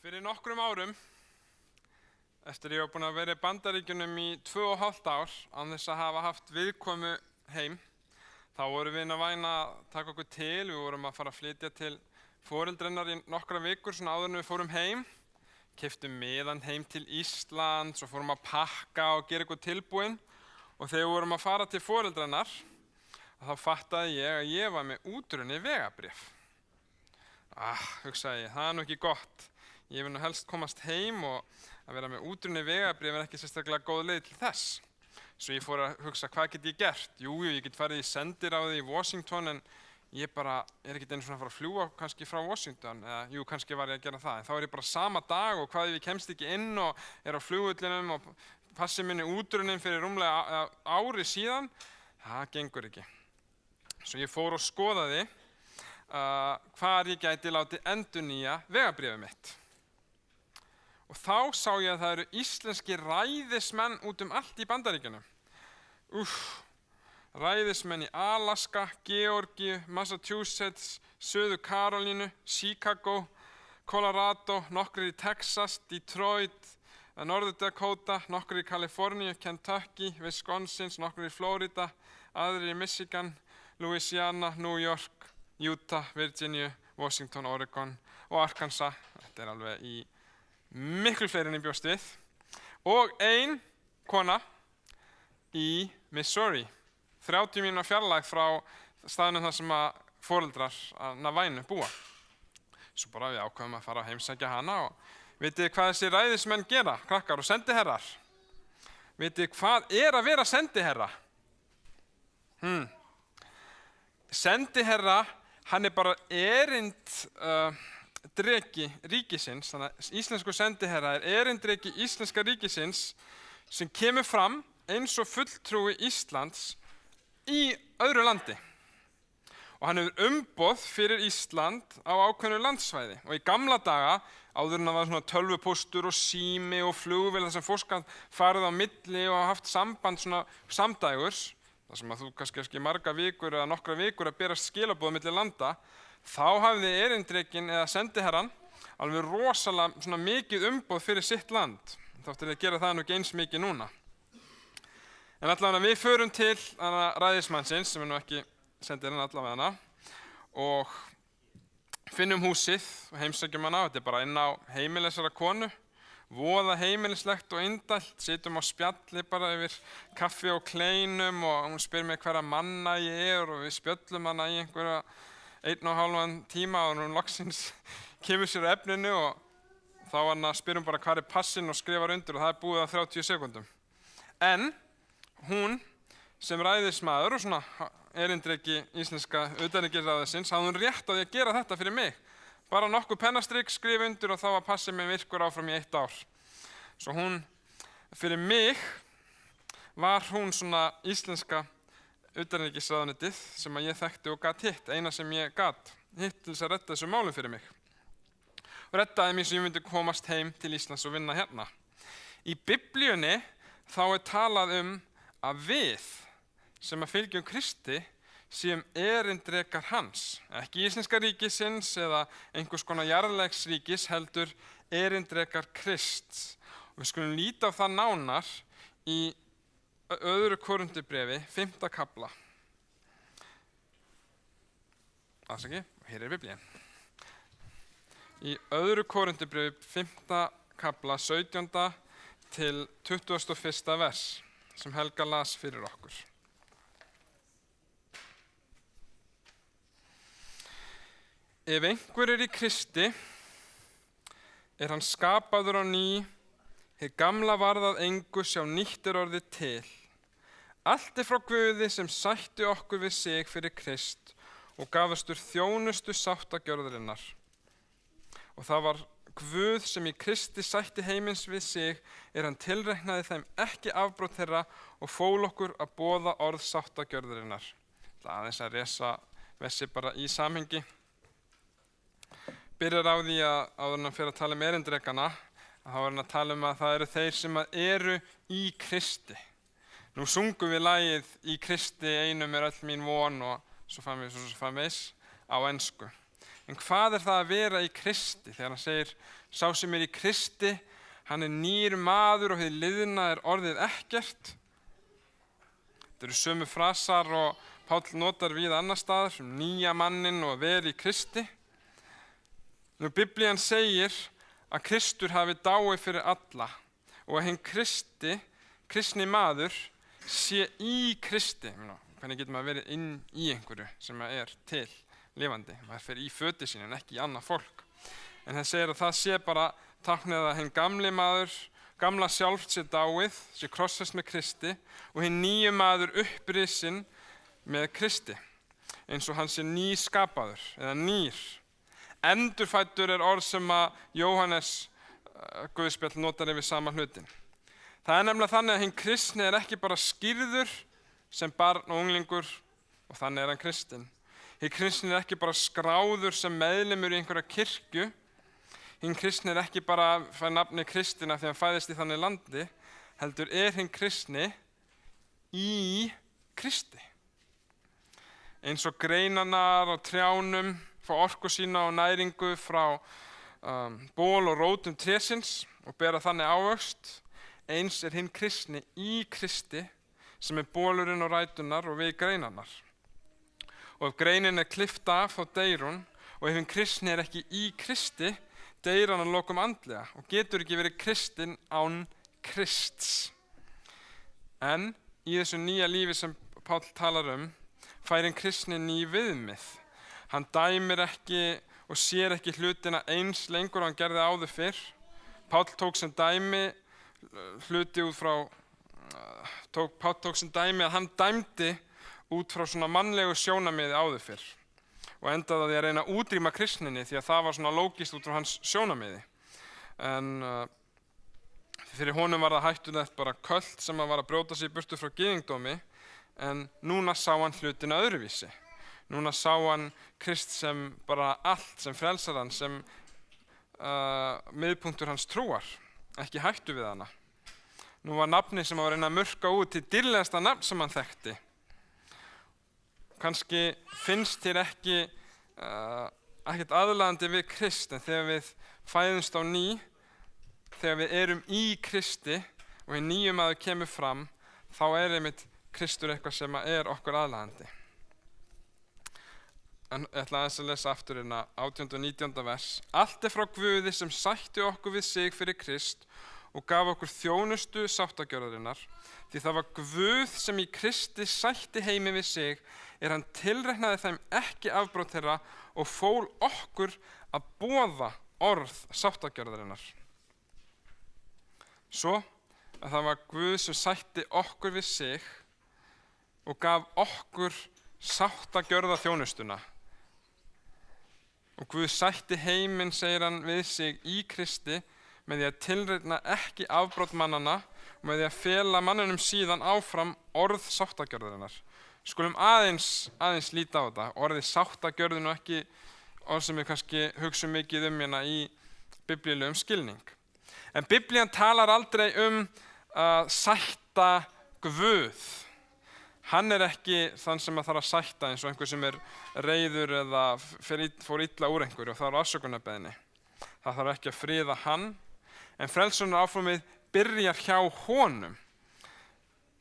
Fyrir nokkrum árum, eftir ég var búinn að vera í Bandaríkjunum í 2,5 ár án þess að hafa haft viðkomu heim, þá vorum við að væna að taka okkur til. Við vorum að fara að flytja til foreldrennar í nokkra vikur svona áður en við fórum heim. Keyptum miðan heim til Íslands og fórum að pakka og gera eitthvað tilbúin. Og þegar við vorum að fara til foreldrennar, þá fattaði ég að ég var með útrunnið vegabréf. Hugsaði ég, það er nú ekki gott. Ég vil nú helst komast heim og að vera með útrunnið vegabréf er ekki sérstaklega góð leið til þess. Svo ég fór að hugsa, hvað get ég gert? Jú, ég get farið í sendiráði í Washington, en ég bara er ekkert einu svona að fara að fljúga kannski frá Washington, eða jú, kannski var ég að gera það. En þá er ég bara sama dag og hvað ef ég kemst ekki inn og er á flugvellinum og passi minni útrunninn fyrir rúmlega ári síðan, það gengur ekki. Svo ég fór og skoðaði hvar ég gæti látið endurnýja vegabréfið mitt. Og þá sá ég að það eru íslenski ræðismenn út allt í Bandaríkjunum. Ræðismenn í Alaska, Georgíu, Massachusetts, Suður Karolínu, Chicago, Colorado, nokkrir í Texas, Detroit, Norður Dakota, nokkrir í Kaliforníu, Kentucky, Wisconsin, nokkrir í Florida, aðrir í Michigan, Louisiana, New York, Utah, Virginia, Washington, Oregon og Arkansas. Þetta er alveg í miklu fleiri en ég bjóst við. Og ein kona í Missouri, 30 mínútna fjarlægð frá staðnum þar sem að foreldrar að Navænu búa. Svo bara við ákveðum að fara að heimsækja hana og vitið hvað þessi ræðismenn gera, krakkar og sendiherrar? Vitið hvað er að vera sendiherra? Sendiherra, hann er bara erindreki ríkisins, þannig að íslensku sendiherra er erindreki íslenska ríkisins sem kemur fram eins og fulltrúi Íslands í öðru landi. Og hann hefur umboð fyrir Ísland á ákveðnu landsvæði. Og í gamla daga, áður en það var svona tölvupóstur og sími og flugvél þar sem fólk gat farið á milli og haft samband svona samdægurs, þar sem að þú kannski marga vikur eða nokkra vikur að berast skilaboð á milli landa, þá hafði erindrekinn eða sendiherran alveg rosalega svona mikið umboð fyrir sitt land. Þáttur að gera það nú ekki eins mikið núna. En allavega við förum til ræðismannsins, sem er nú ekki sendiherrann allavega, og finnum húsið og heimsækjum hana. Þetta er bara inn á heimili þessara konu, voða heimilislegt og indælt, situm á spjalli bara yfir kaffi og kleinum og hún spyr mig hverra manna ég er og við spjöllum hana í einhverja 1,5 tíma og hún loksins kemur sér á efninu og þá spyrum bara hvað er passinn og skrifar undir og það er búið á 30 sekúndum. En hún sem ræðismaður og svona erindreki íslenska utanríkisráðsins hafði hún rétt á því að gera þetta fyrir mig. Bara nokkuð pennastrik, skrifa undir og þá var passið minn virkur áfram í 1 ár. Svo hún, fyrir mig, var hún svona íslenska utanríkisráðuneytið sem að ég þekkti og gat hitt, eina sem ég gat hitt til þess að redda þessu málum fyrir mig. Og reddaði mér sem ég myndi komast heim til Íslands og vinna hérna. Í Biblíunni þá er talað að við sem að fylgjum Kristi séum erindrekar hans, ekki íslenska ríkisins eða einhvers konar jarðlegs ríkis, heldur erindrekar Krists. Og við skulum líta á það nánar í öðru Korinthubréfi, 5. kafla. Hér er Biblían. Í öðru Korinthubréfi, 5. kafla, 17. til 21. vers, sem Helga las fyrir okkur. Ef einhver er í Kristi, er hann skapaður á ný, hið gamla varð að engu, sjá nýtt er orðið til. Allt er frá Guði sem sætti okkur við sig fyrir Krist og gaf okkur þjónustu sáttagjörðarinnar. Og það var Guð sem í Kristi sætti heimins við sig, er hann tilreiknaði þeim ekki afbrot þeirra og fól okkur að boða orð sáttagjörðarinnar. Það aðeins að lesa versi bara í samhengi. Byrjar á því að áður en hann fer að tala erindrekana, þá er hann að tala að það eru þeir sem eru í Kristi. Nú sungum við lagið í Kristi einum er öll mín von og svo framvegis á ensku. En hvað það að vera í Kristi? Þegar hann segir, sá sem í Kristi, hann nýr maður og hið liðna orðið ekkert. Þetta eru sömu frasar og Páll notar víða annar staðar, nýja mannin og vera í Kristi. Nú Biblían segir að Kristur hafi dáið fyrir alla og að hinn kristni maður sé í Kristi. Hvernig getur maður verið inn í einhverju sem til lifandi? Maður fer í föti sín en ekki í annað fólk. En það segir að það sé bara táknið að hinn gamli maður, gamla sjálft sé dáið, sé krossast með Kristi og hinn nýju maður upprisinn með Kristi, eins og hann sé nýskapaður eða nýr. Endurfæddur orð sem að Jóhannes Guðspjall notar yfir sama hlutin. Það nefnilega þannig að hinn kristni ekki bara skírður sem barn og unglingur og þannig hann kristinn. Hinn kristni ekki bara skráður sem meðlimur í einhverja kirkju. Hinn kristni ekki bara fær nafni Kristina því hann fæðist í þannig landi, heldur hinn kristni í Kristi. Eins og greinarnar á trjánum fá orku sína og næringu frá ból og rótum trésins og bera þannig ávöxt, eins hinn kristni í Kristi sem bólurinn og ræturnar og við greinarnar. Og ef greinin klippt af þá deyr hún, og ef hinn kristni ekki í Kristi, deyr hann að lokum andlega og getur ekki verið kristinn án Krists. En í þessu nýja lífi sem Páll talar fær hinn kristni ný viðmið. Hann dæmir ekki og sér ekki hlutina eins lengur og hann gerði áður fyrr. Páll tók sem dæmi að hann dæmdi út frá svona mannlegu sjónarmiði áður fyrr og endaði á því að reyna að útrýma kristninni því að það var svona lógískt út frá hans sjónarmiði. En fyrir honum var það hættulegt bara költ sem var að brjóta sig í burtu frá gyðingdómi, en núna sá hann hlutina öðruvísi. Núna sá hann Krist sem bara allt, sem frelsar hann, sem miðpunktur hans trúar, ekki hættu við hana. Nú var nafni sem var reyna að murka út til dýrlegasta nafn sem hann þekkti. Kannski finnst þér ekkert aðlaðandi við Krist, en þegar við fæðumst á ný, þegar við erum í Kristi og hinn nýju maður kemur fram, þá einmitt Kristur eitthvað sem okkur aðlaðandi. En ég ætla aðeins að lesa aftur 18. og 19. vers. Allt frá Guði sem sætti okkur við sig fyrir Krist og gaf okkur þjónustu sáttagjörðarinnar. Því það var Guð sem í Kristi sætti heimi við sig, hann tilreiknaði þeim ekki afbrot þeirra og fól okkur að boða orð sáttagjörðarinnar. Svo að það var Guð sem sætti okkur við sig og gaf okkur sáttagjörða þjónustuna. Og Guð sætti heiminn, segir hann, við sig í Kristi með því að tilreikna ekki afbrot mannanna og með því að fela manninum síðan áfram orð sáttagjörðarinnar. Skulum aðeins líta á þetta. Orðið sáttagjörðin og ekki orð sem við kannski hugsum mikið hérna í biblíulegum skilning. En Biblían talar aldrei að sætta Guð. Hann ekki þann sem þarf að sætta eins og einhver sem reiður eða fór illa úr einhverju og það afsökunarbeiðni. Það þarf ekki að friða hann, en frelsunaráformið byrjar hjá honum.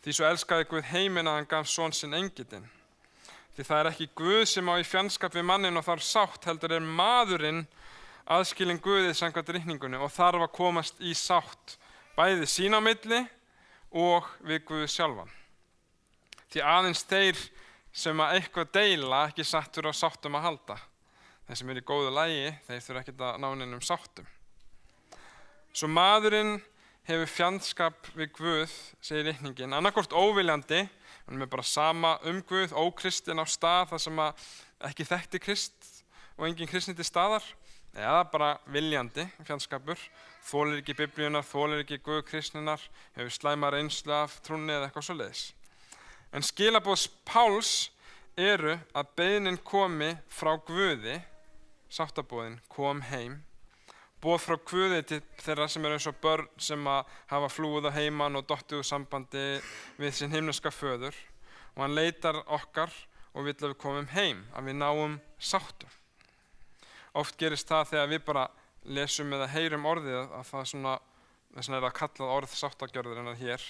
Því svo elskaði Guð heiminn að hann gaf son sinn engilinn. Því það ekki Guð sem á í fjandskap við mannin og þarf sátt, heldur maðurinn aðskilinn Guði samkvæmt ritningunni og þarf að komast í sátt, bæði sín á milli og við Guð sjálfan. Því aðeins þeir sem eitthvað deila ekki sattur á sáttum að halda. Þeir sem í góðu lagi, þeir þurfa ekki að ná neinum sáttum. Svo maðurinn hefur fjandskap við Guð, segir ritningin, annaðhvort óviljandi, hann bara sama Guð, ókristinn á stað þar sem ekki þekkti Krist og engin kristni til staðar, eða bara viljandi fjandskapur, þolir ekki Biblíunar, þolir ekki Guð kristninar, hefur slæma reynslu af trúnni eða eitthvað svoleiðis. En skilaboð Páls að beiðnin komi frá Guði, sáttaboðin kom heim, boð frá Guði til þeirra sem eins og börn sem hafa flúið á heiman og dottið úr sambandi við sinn himneska föður, og hann leitar okkar og vill að við komum heim, að við náum sáttum. Oft gerist það þegar við bara lesum eða heyrum orðið að það svona, þess vegna að kallað orð sáttagjörðarinnar hér,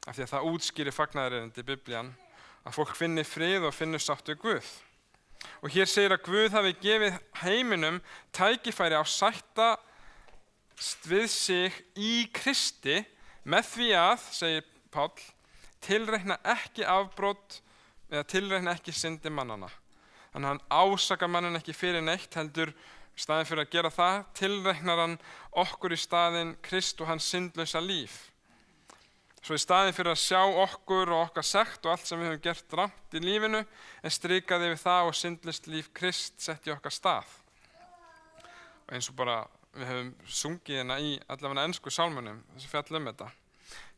af því að það útskýrir fagnaðarerindi Biblían, að fólk finni frið og finni sátt við Guð. Og hér segir að Guð hafi gefið heiminum tækifæri á sættast við sig í Kristi með því að, segir Páll, tilreikna ekki afbrot eða tilreikna ekki syndi mannana. Þannig að hann ásakar mannin ekki fyrir neitt, heldur í staðinn fyrir að gera það, tilreiknar hann okkur í staðinn Krist og hans syndlausa líf. Svo í staðinn fyrir að sjá okkur og okkar sekt og allt sem við höfum gert rangt í lífinu, strikaði við það og syndlaust líf Krist sett í okkar stað. Og eins og bara við höfum sungið hérna í allavega ensku sálmunum, þessi fjall þetta.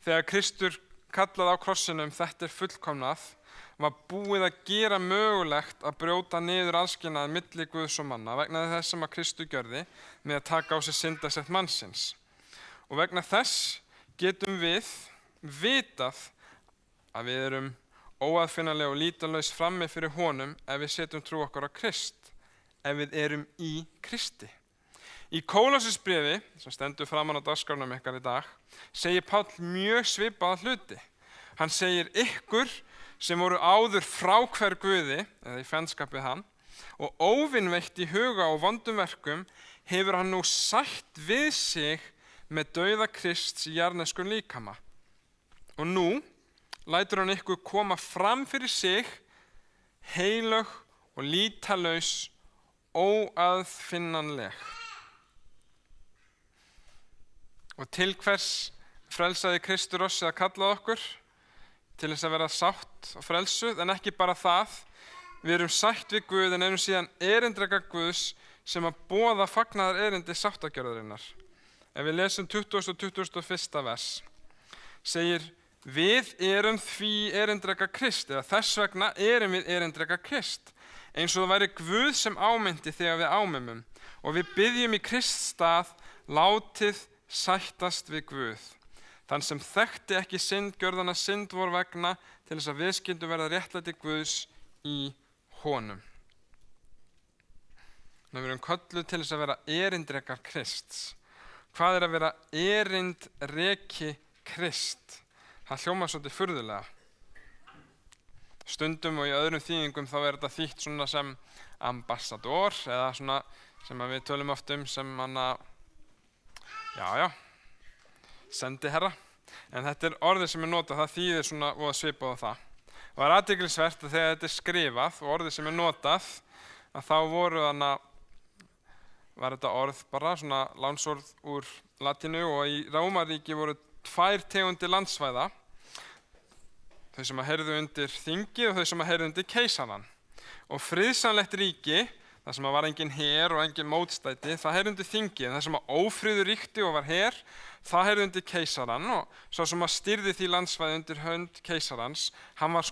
Þegar Kristur kallaði á krossinum þetta fullkomnað, var búið að gera mögulegt að brjóta niður aðskilnaðinn milli Guðs og manna vegna þess sem að Kristur gjörði með að taka á sig syndasekt mannsins. Og vegna þess getum við vitað að við erum óaðfinnanlega og lýtalaus frammi fyrir honum ef við setjum trú okkar á Krist, ef við erum í Kristi. Í Kólossisbréfi, sem stendur framan á dagskránum ykkar í dag, segir Páll mjög svipaða hluti. Hann segir ykkur sem voru áður fráhverf Guði, eða í fjandskap við hann, og óvinveitt í huga og vondum verkum, hefur hann nú sætt við sig með dauða Krists í jarðneskum líkama. Og nú lætur hann ykkur koma fram fyrir sig, heilög og lýtalaus, óaðfinnanleg. Og til hvers frelsaði Kristur oss eða kallaði okkur? Til þess að vera sátt og frelsuð, en ekki bara það. Við erum sætt við Guð en erum síðan erindreka Guðs sem að boða fagnaðar erindi sáttagjörðarinnar. Ef við lesum 20. og 21. vers, segir við erum því erindreka Krist, eða þess vegna erum við erindreka Krist, eins og það væri Guð sem ámyndi þegar við ámymum, og við biðjum í Krists stað, látið sættast við Guð. Þann sem þekkti ekki synd, gjörðana synd vor vegna til þess að við skyldum verða réttlæti Guðs í honum. Við erum kölluð til þess að vera erindrekar Krists. Hvað að vera erindreki Krist? Það hljómar svolítið furðulega. Stundum og í öðrum þýðingum þá þetta þýtt svona sem ambassador eða svona sem við tölum oft sem sendiherra, en þetta orðið sem notað, það þýðir svona og svipað á það. Og það athyglisvert að þegar þetta skrifað og orðið sem notað, að þá var þetta orð bara svona lánsorð úr latínu og í Rómaríki voru 2 tegundir landsvæða, þau sem að heyrðu undir þingið og þau sem að heyrðu undir keisarann. Og friðsamlegt ríki, það sem að var engin her og engin mótstæti, það heyrði undir þingið, en það sem að ófriður ríkti og var her, það heyrði undir keisarann, og svo sem að stýrði því landsvæði undir hönd keisarans, hann var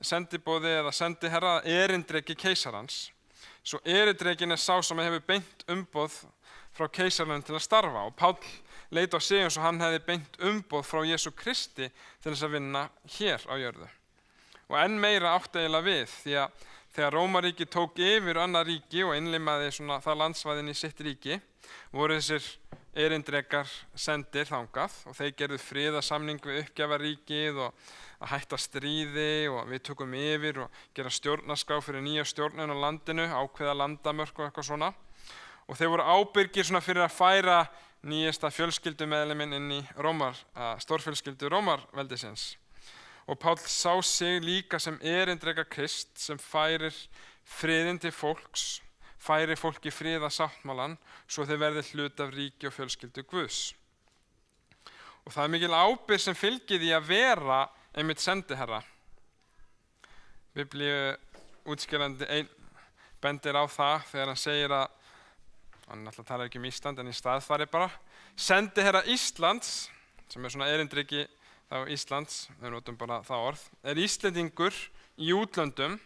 sendiboði eða sendiherra erindreki keisarans. Svo erindrekin sá sem hefur beint umboð frá keisaranum til að starfa, og Páll leit á sig eins og hann hefði beint umboð frá Jesú Kristi til þess að vinna hér á jörðu. Og enn meira átti eiginlega við, því að þegar Rómaríki tók yfir annað ríki og innlimaði það landsvæðin í sitt ríki, voru þessir erindrekar sendir þangað og þeir gerðu friðarsamning við uppgjafaríkið og að hætta stríði og við tökum yfir og gera stjórnarskrá fyrir nýja stjórnun á landinu, ákveða landamörk og eitthvað svona. Og þeir voru ábyrgir svona fyrir að færa nýjasta fjölskyldumeðliminn inn í stórfjölskyldu Rómarveldisins. Og Páll sá sig líka sem erindreka Krist sem færir friðinn til fólks, færir fólki friðarsáttmálan svo þeir verði hluti af ríki og fjölskyldu Guðs. Og það mikil ábyrgð sem fylgir því að vera einmitt sendiherra. Biblíu útskýrandi bendir á það þegar hann segir að, hann náttúrulega talar ekki Ísland en í staðfari bara, sendiherra Íslands, sem svona erindreki þá Íslands, við notum bara það orð, Íslendingur í útlöndum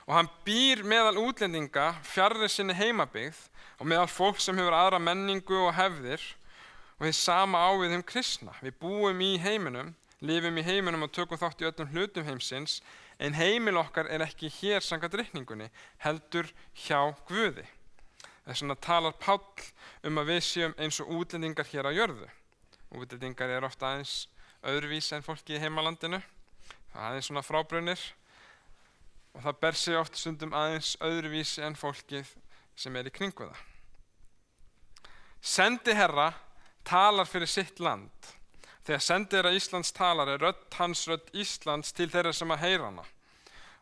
og hann býr meðal útlendinga fjarri sinni heimabyggð og meðal fólk sem hefur aðra menningu og hefðir og hið sama á við kristna. Við búum í heiminum, lifum í heiminum og tökum þátt í öllum hlutum heimsins, en heimil okkar ekki hér samkvæmt reikningunni, heldur hjá Guði. Þess vegna talar Páll að við séum eins og útlendingar hér á jörðu. Útlendingar eru ofta aðeins öðruvísi en fólki í heimalandinu. Það er aðeins svona frábrunir og það ber sig oft stundum aðeins öðruvísi en fólkið sem í kringu það. Sendiherra talar fyrir sitt land. Þegar sendiherra Íslands talar rödd hans rödd Íslands til þeirra sem að heyra hana.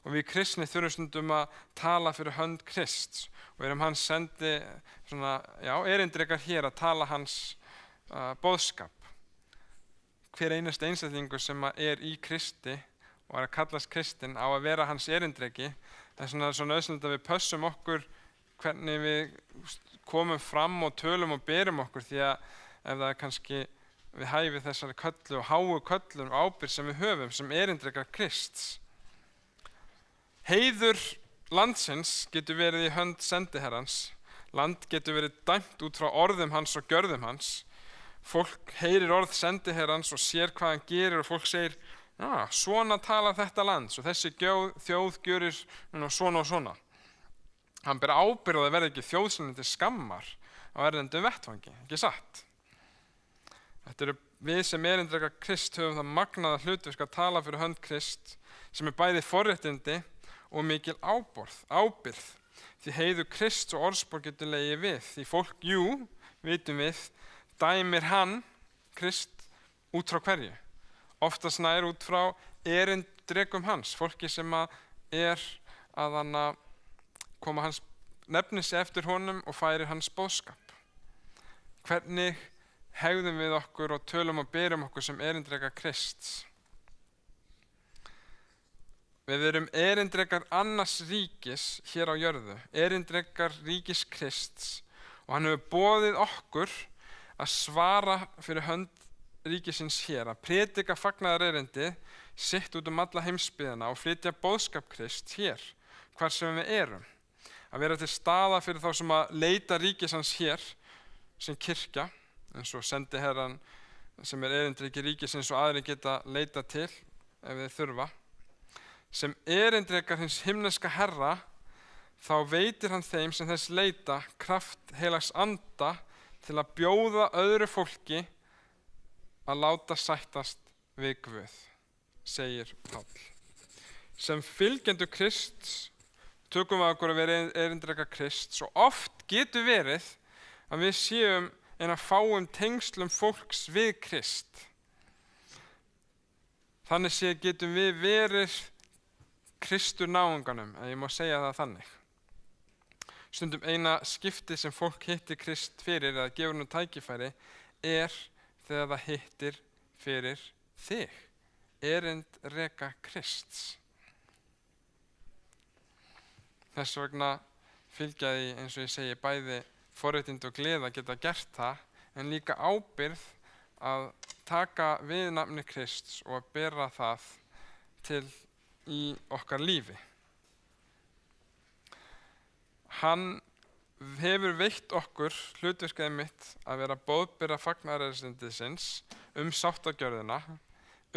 Og við kristni þurfum stundum að tala fyrir hönd Krists og erum hans erindrekar hér að tala hans boðskap. Hver einasti einstaklingur sem í Kristi og að kallast kristinn á að vera hans erindreki. Það er svo nauðsynlegt að við pössum okkur hvernig við komum fram og tölum og berum okkur, því að ef það er kannski við hæfi þessari köllu og háu köllun og ábyrgð sem við höfum sem erindrekar Krists. Heiður landsins getur verið í hönd sendiherrans. Land getur verið dæmt út frá orðum hans og gjörðum hans. Fólk heyrir orð sendiherrans og sér hvað hann gerir og fólk segir, svona talar þetta land, svo þessi þjóð gjörir svona og svona. Hann ber ábyrgð að það verði ekki þjóð til skammar á erlendum vettvangi, ekki satt? Þetta eru við sem erindrekar Krist höfum það magnaða hlutverk að tala fyrir hönd Krist sem bæði forréttindi og mikil ábyrgð. Því heiður Krist og orðspor getur legið við. Því fólk, vitum við, dæmir hann, Krist, út frá hverju? Oftast nær út frá erindrekum hans, fólki sem að koma hans nefni sig eftir honum og færir hans boðskap. Hvernig hegðum við okkur og tölum og berum okkur sem erindrekar Krists? Við erum erindrekar annars ríkis hér á jörðu, erindrekar ríkis Krists, og hann hefur boðið okkur að svara fyrir hönd ríkisins hér, að predika fagnaðarerindi sitt út alla heimsbyggðina og flytja boðskap Krist hér, hvar sem við erum. Að vera til staða fyrir þá sem að leita ríkis hans hér sem kirkja, eins og sendiherran sem erindreki ríkisins og aðrir geta leita til ef þeir þurfa. Sem erindrekar hins himneska herra, þá veitir hann þeim sem þess leita kraft heilags anda til að bjóða öðru fólki að láta sættast við Guð, segir Páll. Sem fylgjendur Krists tökum við okkur að vera erindrekar Krists og oft getur verið að við séum en að fáum tengslum fólks við Krist. Þannig getum við verið Kristur náunganum, ef ég má segja það þannig. Stundum eina skiptið sem fólk hittir Krist fyrir eða gefur nú tækifæri þegar það hittir fyrir þig, erindreka Krists. Þess vegna fylgja því, eins og ég segi, bæði forréttindi og gleði að geta gert það, en líka ábyrgð að taka við nafni Krists og að bera það til í okkar lífi. Hann hefur veitt okkur hlutverkið mitt að vera boðbera fagnaðarerindisins sáttagjörðina,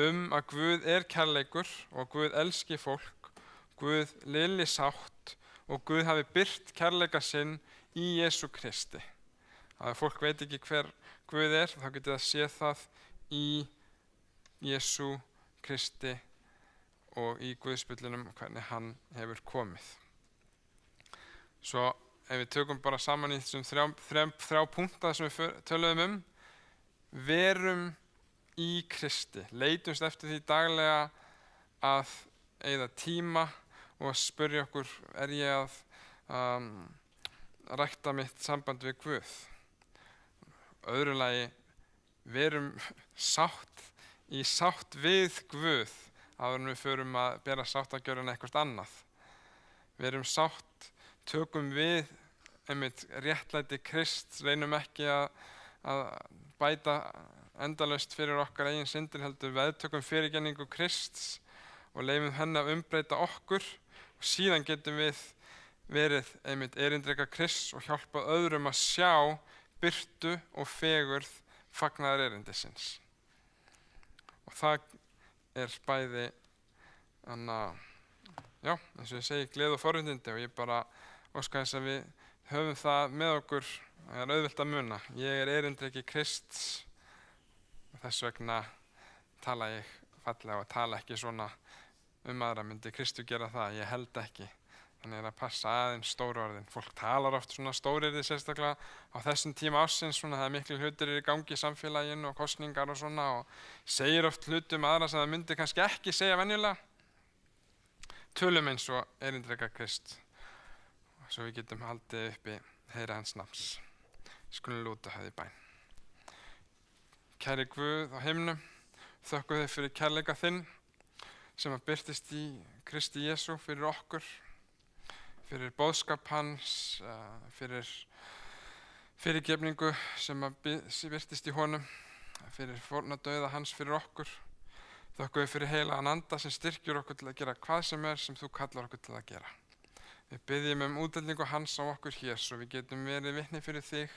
að Guð kærleikur og Guð elski fólk, Guð lili sátt og Guð hafi byrt kærleika sinn í Jesú Kristi. Að fólk veit ekki hver Guð þá getur það séð það í Jesú Kristi og í Guðspjöllunum hvernig hann hefur komið. Svo ef við tökum bara saman í þessum þrjá punkta sem við töluðum verum í Kristi, leitumst eftir því daglega að eyða tíma og að spyrja okkur, ég að rækta mitt samband við Guð? Öðru lagi, verum í sátt við Guð áður en við förum að bera sáttagjörðina eitthvað annað. Verum sátt, tökum við réttlæti Krists, reynum ekki að bæta endalaust fyrir okkar eigin syndir, heldur veðtökum fyrirgenningu Krists og leifum henni að umbreyta okkur og síðan getum við verið erindreka Krists og hjálpa öðrum að sjá birtu og fegurð fagnaðarerindisins. Og það bæði eins og ég segi, gleði og forréttindi, og ég bara óska þess að við höfum það með okkur, það er auðvelt að muna. Ég er erindreki Krists og þess vegna tala ég fallega og tala ekki svona aðra. Myndi Kristur gera það? Ég held ekki. Þannig að passa aðeins stóru orðin. Fólk talar oft svona stórirði sérstaklega á þessum tíma ársins, svona það er miklu hlutir í gangi í samfélaginu og kosningar og svona og segir oft hlutum aðra sem það myndi kannski ekki segja venjulega. Tölum eins og erindreka Krist svo við getum haldið uppi heyra hans nafns. Skulum lúta höfði bæn. Kæri Guð á himnum, þökkum þig fyrir kærleika þinn sem að birtist í Kristi Jesú fyrir okkur, fyrir boðskap hans, fyrir fyrirgefningu sem að birtist í honum, fyrir fórnardauða hans fyrir okkur. Þökkum við fyrir heilagan anda sem styrkjur okkur til að gera hvað sem er sem þú kallar okkur til að gera. Við biðjum útdelingu hans á okkur hér svo við getum verið vitni fyrir þig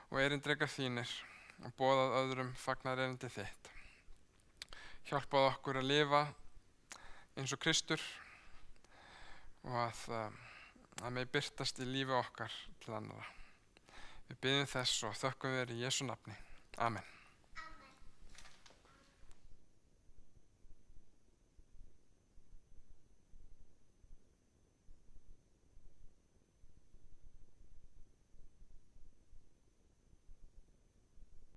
og erindrekar þínir og boðað öðrum fagnar erindi þitt. Hjálpað okkur að lifa eins og Kristur og að megi birtast í lífi okkar til annarra. Við biðjum þess og þökkum þér í Jesú nafni. Amen.